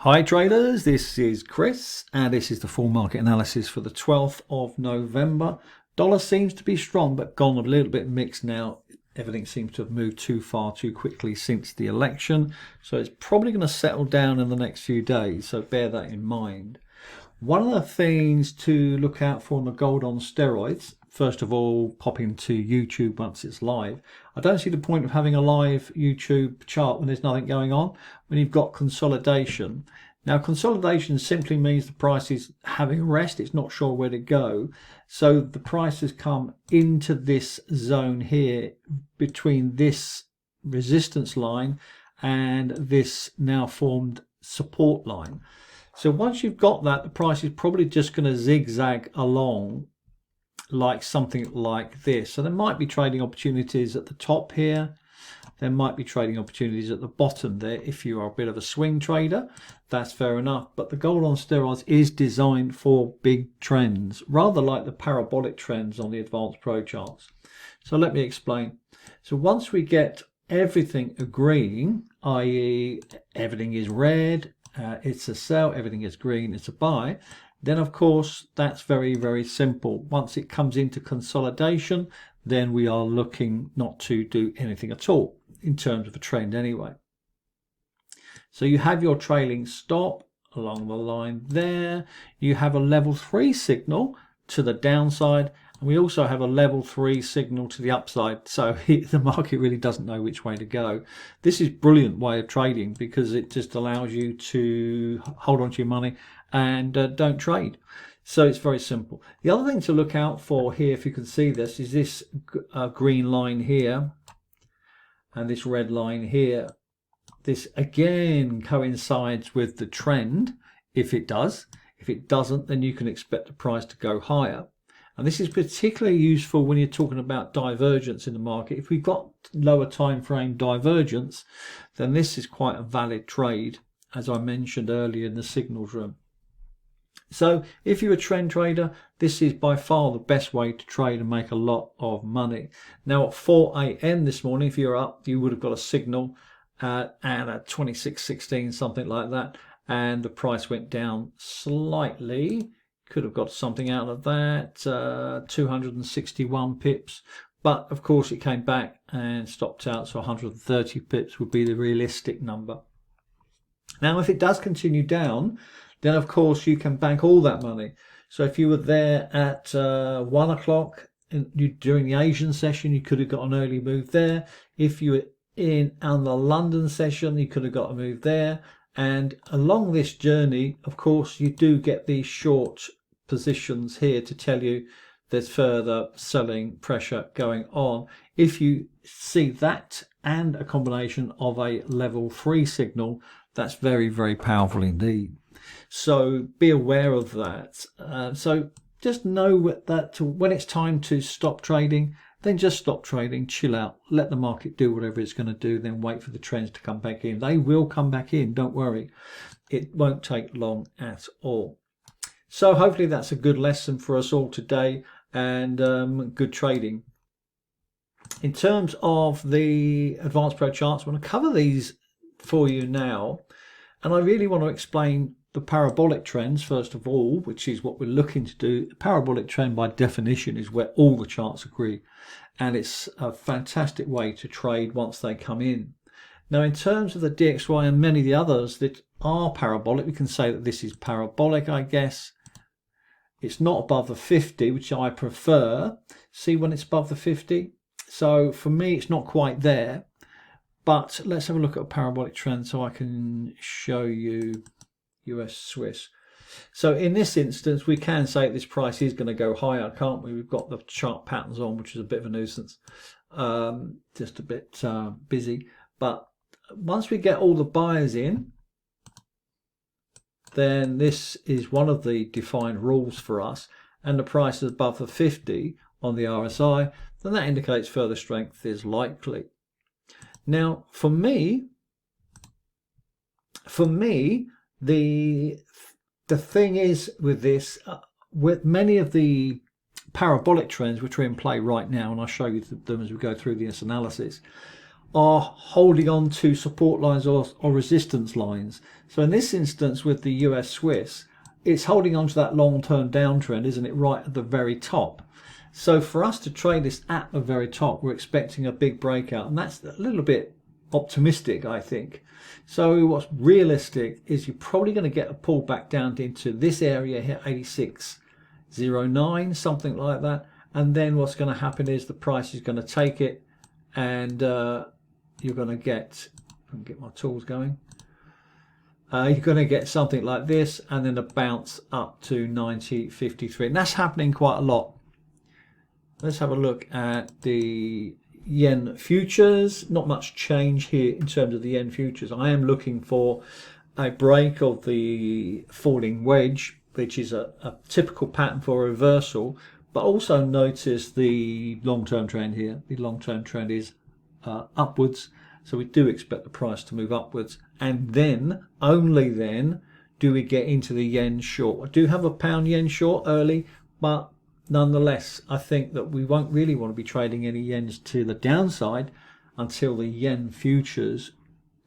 Hi traders, this is Chris and this is the full market analysis for the 12th of November. Dollar seems to be strong but gone a little bit mixed now. Everything seems to have moved too far too quickly since the election. So it's probably going to settle down in the next few days, so bear that in mind. One of the things to look out for on the gold on steroids, first of all, pop into YouTube once it's live. I don't see the point of having a live YouTube chart when there's nothing going on, when you've got consolidation. Now, consolidation simply means the price is having a rest. It's not sure where to go. So the price has come into this zone here between this resistance line and this now formed support line. So once you've got that, the price is probably just going to zigzag along like something like this. So there might be trading opportunities at the top here. There might be trading opportunities at the bottom there. If you are a bit of a swing trader, that's fair enough. But the gold on steroids is designed for big trends, rather like the parabolic trends on the advanced pro charts. So let me explain. So once we get everything agreeing, i.e. everything is red, it's a sell, everything is green, it's a buy, then of course that's very, very simple. Once it comes into consolidation, then we are looking not to do anything at all in terms of a trend anyway. So you have your trailing stop along the line there. You have a level 3 signal to the downside, and we also have a level 3 signal to the upside. So the market really doesn't know which way to go. This is a brilliant way of trading because it just allows you to hold on to your money and don't trade. So it's very simple. The other thing to look out for here, if you can see this, is this green line here and this red line here. This again coincides with the trend if it does. If it doesn't, then you can expect the price to go higher. And this is particularly useful when you're talking about divergence in the market. If we've got lower time frame divergence, then this is quite a valid trade, as I mentioned earlier in the signals room. So if you're a trend trader, this is by far the best way to trade and make a lot of money. Now at 4 a.m. this morning, if you're up, you would have got a signal and at 26.16, something like that, and the price went down slightly. Could have got something out of that, 261 pips, but of course it came back and stopped out, so 130 pips would be the realistic number. Now if it does continue down, then of course you can bank all that money. So if you were there at 1 o'clock during the Asian session, you could have got an early move there. If you were on the London session, you could have got a move there. And along this journey, of course, you do get these short positions here to tell you there's further selling pressure going on. If you see that and a combination of a level 3 signal, that's very, very powerful indeed. So be aware of that. So just know that when it's time to stop trading, then just stop trading, chill out, let the market do whatever it's going to do, then wait for the trends to come back in. They will come back in, don't worry. It won't take long at all. So hopefully that's a good lesson for us all today, and good trading. In terms of the advanced pro charts, I want to cover these for you now, and I really want to explain the parabolic trends first of all, which is what we're looking to do. The parabolic trend by definition is where all the charts agree, and it's a fantastic way to trade once they come in. Now in terms of the DXY and many of the others that are parabolic, we can say that this is parabolic, I guess. It's not above the 50, which I prefer. See when it's above the 50? So for me it's not quite there, but let's have a look at a parabolic trend so I can show you US Swiss. So in this instance we can say this price is going to go higher, can't we? We've got the chart patterns on, which is a bit of a nuisance, just a bit busy, but once we get all the buyers in, then this is one of the defined rules for us, and the price is above the 50 on the RSI, then that indicates further strength is likely. Now for me the thing is with this, with many of the parabolic trends which are in play right now, and I'll show you them as we go through this analysis, are holding on to support lines or resistance lines. So in this instance with the US Swiss, it's holding on to that long-term downtrend, isn't it, right at the very top. So for us to trade this at the very top, we're expecting a big breakout, and that's a little bit optimistic, I think. So what's realistic is you're probably going to get a pullback down into this area here, 86.09, something like that. And then what's going to happen is the price is going to take it, and you're going to get, I can get my tools going. You're going to get something like this, and then a bounce up to 90.53. And that's happening quite a lot. Let's have a look at the yen futures. Not much change here in terms of the yen futures. I am looking for a break of the falling wedge, which is a typical pattern for a reversal. But also notice the long-term trend here. The long-term trend is upwards. So we do expect the price to move upwards. And then, only then, do we get into the yen short. I do have a pound yen short early, but nonetheless, I think that we won't really want to be trading any yens to the downside until the yen futures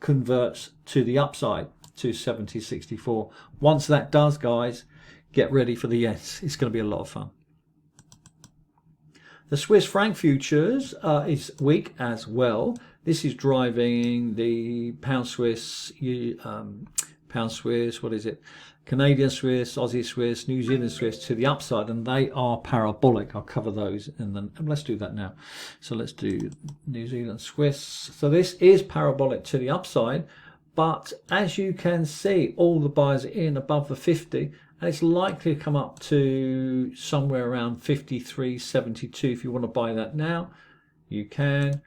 converts to the upside to 70.64. Once that does, guys, get ready for the yens. It's going to be a lot of fun. The Swiss franc futures is weak as well. This is driving the pound Swiss, what is it? Canadian Swiss, Aussie Swiss, New Zealand Swiss to the upside, and they are parabolic. I'll cover those, and then let's do that now. So let's do New Zealand Swiss. So this is parabolic to the upside, but as you can see, all the buyers are in above the 50, and it's likely to come up to somewhere around 53.72. If you want to buy that now, you can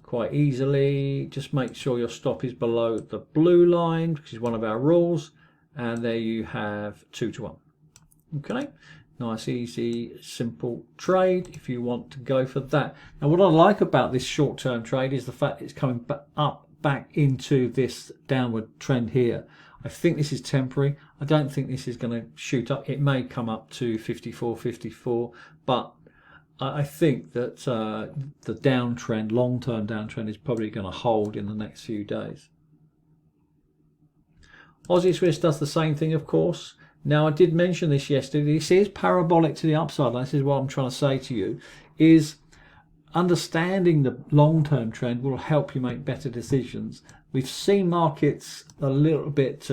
quite easily. Just make sure your stop is below the blue line, which is one of our rules. And there you have 2 to 1. Okay, nice, easy, simple trade if you want to go for that. Now, what I like about this short-term trade is the fact it's coming back into this downward trend here. I think this is temporary. I don't think this is going to shoot up. It may come up to 54.54, but I think that the downtrend, long-term downtrend, is probably going to hold in the next few days. Aussie Swiss does the same thing, of course. Now, I did mention this yesterday. This is parabolic to the upside. This is what I'm trying to say to you, is understanding the long-term trend will help you make better decisions. We've seen markets a little bit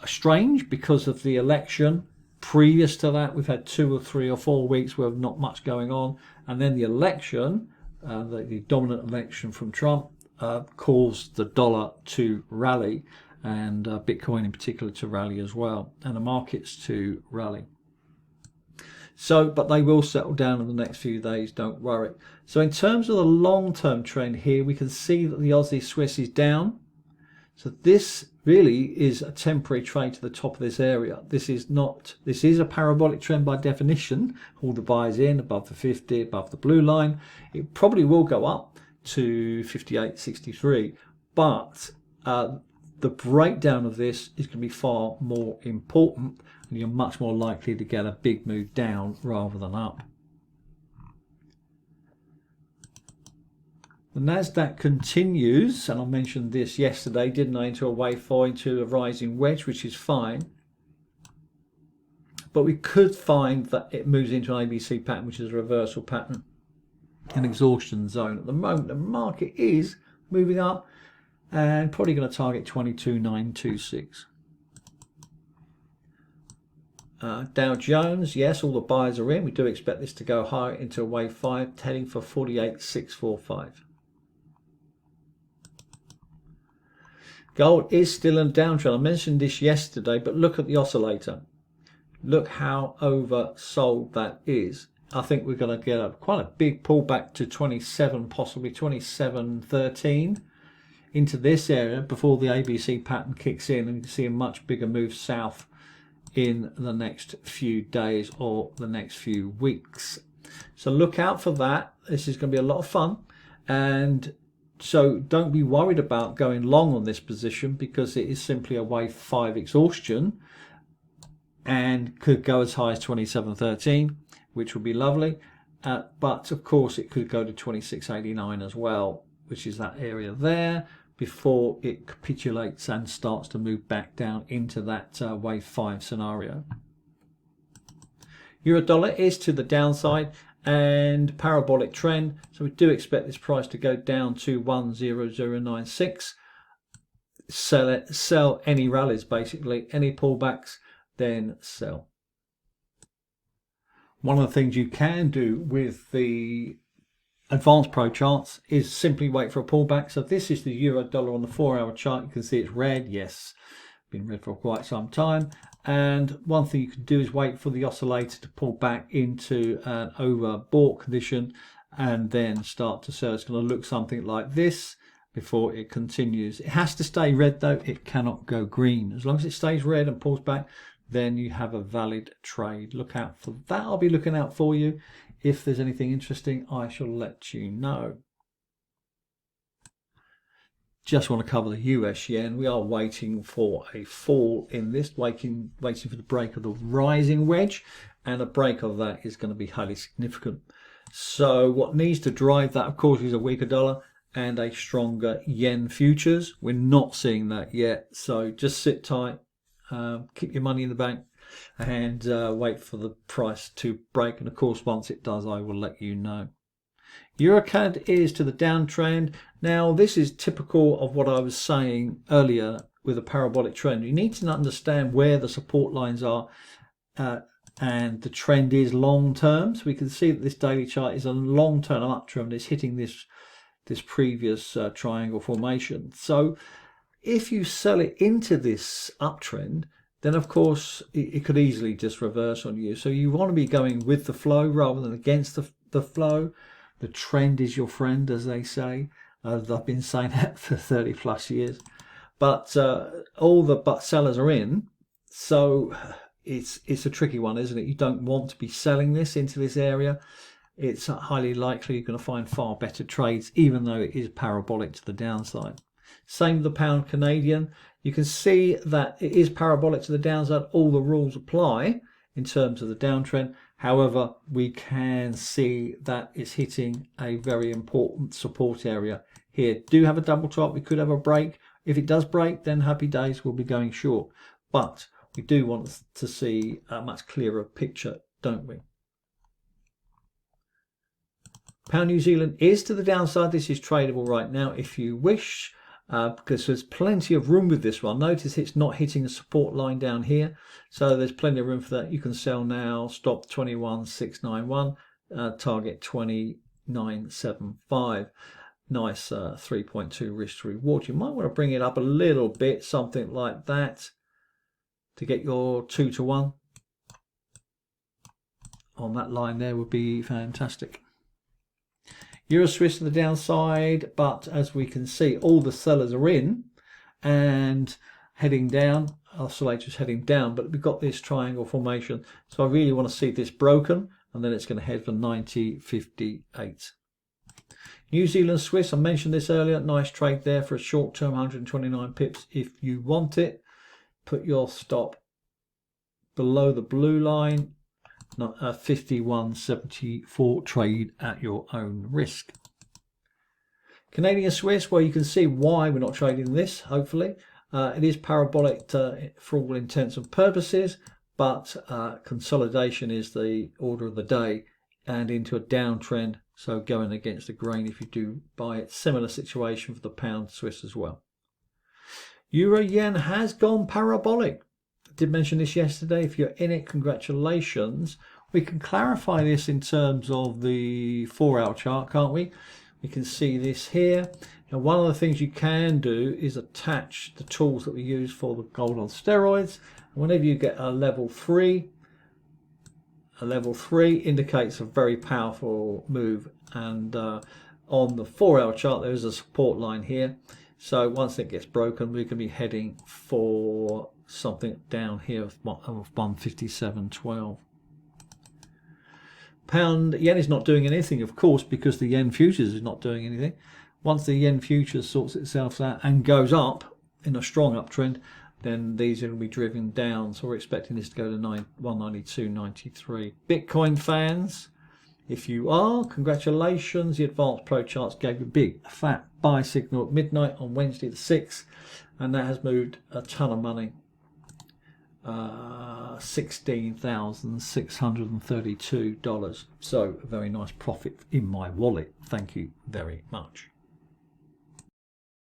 strange because of the election. Previous to that, we've had 2 or 3 or 4 weeks where not much going on. And then the election, the dominant election from Trump, caused the dollar to rally, and Bitcoin in particular to rally as well, and the markets to rally. So, but they will settle down in the next few days, don't worry. So in terms of the long-term trend here, we can see that the Aussie Swiss is down. So this really is a temporary trade to the top of this area. This is a parabolic trend by definition. All the buyers in above the 50, above the blue line. It probably will go up to 58.63, but the breakdown of this is going to be far more important, and you're much more likely to get a big move down rather than up. The Nasdaq continues, and I mentioned this yesterday, didn't I, into a wave 4, into a rising wedge, which is fine. But we could find that it moves into an ABC pattern, which is a reversal pattern, an exhaustion zone. At the moment, the market is moving up, and probably going to target 22,926. Dow Jones, yes, all the buyers are in. We do expect this to go higher into wave 5, heading for 48,645. Gold is still in a downtrend. I mentioned this yesterday, but look at the oscillator. Look how oversold that is. I think we're going to get quite a big pullback to 27, possibly 27.13. Into this area before the ABC pattern kicks in, and you can see a much bigger move south in the next few days or the next few weeks. So look out for that. This is going to be a lot of fun, and so don't be worried about going long on this position, because it is simply a wave 5 exhaustion and could go as high as 27.13, which would be lovely, but of course it could go to 26.89 as well. which is that area there, before it capitulates and starts to move back down into that wave 5 scenario. Euro dollar is to the downside and parabolic trend, so we do expect this price to go down to 10096. Sell it, sell any rallies, basically any pullbacks, then sell. One of the things you can do with the advanced pro charts is simply wait for a pullback. So this is the euro dollar on the 4-hour chart. You can see it's red. Yes, been red for quite some time. And one thing you can do is wait for the oscillator to pull back into an overbought condition and then start to sell. It's going to look something like this before it continues. It has to stay red though. It cannot go green. As long as it stays red and pulls back, then you have a valid trade. Look out for that. I'll be looking out for you. If there's anything interesting, I shall let you know. Just want to cover the US yen. We are waiting for a fall in this, waiting for the break of the rising wedge, and a break of that is going to be highly significant. So what needs to drive that, of course, is a weaker dollar and a stronger yen futures. We're not seeing that yet, so just sit tight, keep your money in the bank, and wait for the price to break. And of course, once it does, I will let you know. EuroCAD is to the downtrend. Now, this is typical of what I was saying earlier with a parabolic trend. You need to understand where the support lines are, and the trend is long term. So we can see that this daily chart is a long term uptrend. It's hitting this previous triangle formation. So if you sell it into this uptrend, then of course it could easily just reverse on you. So you want to be going with the flow rather than against the flow. The trend is your friend, as they say. I've been saying that for 30 plus years. But all the but sellers are in. So it's a tricky one, isn't it? You don't want to be selling this into this area. It's highly likely you're going to find far better trades, even though it is parabolic to the downside. Same with the pound Canadian. You can see that it is parabolic to the downside. All the rules apply in terms of the downtrend. However, we can see that it's hitting a very important support area here. Do have a double top. We could have a break. If it does break, then happy days, we'll be going short. But we do want to see a much clearer picture, don't we? Pound New Zealand is to the downside. This is tradable right now if you wish, because there's plenty of room with this one. Notice it's not hitting the support line down here, so there's plenty of room for that. You can sell now. Stop 21,691, target 29,75. Nice 3.2 risk to reward. You might want to bring it up a little bit, something like that, to get your 2 to 1 on that line there would be fantastic. Euro Swiss to the downside, but as we can see, all the sellers are in and heading down. Oscillator's heading down, but we've got this triangle formation, so I really want to see this broken, and then it's going to head for 90.58. New Zealand Swiss, I mentioned this earlier, nice trade there for a short term, 129 pips if you want it. Put your stop below the blue line. 51.74 trade at your own risk. Canadian Swiss, well, you can see why we're not trading this, hopefully. It is parabolic for all intents and purposes, but consolidation is the order of the day and into a downtrend, so going against the grain if you do buy it. Similar situation for the pound Swiss as well. Euro yen has gone parabolic. Did mention this yesterday. If you're in it, congratulations. We can clarify this in terms of the 4-hour chart, can't we? We can see this here. Now, one of the things you can do is attach the tools that we use for the gold on steroids. And whenever you get a level 3 indicates a very powerful move. And on the 4-hour chart, there is a support line here. So once it gets broken, we can be heading for something down here of 157.12. Pound yen is not doing anything, of course, because the yen futures is not doing anything. Once the yen futures sorts itself out and goes up in a strong uptrend, then these are going to be driven down. So we're expecting this to go to 192.93. Bitcoin fans, If you are, congratulations. The Advanced Pro Charts gave you a big fat buy signal at midnight on Wednesday the 6th, and that has moved a ton of money. $16,632. So a very nice profit in my wallet. Thank you very much.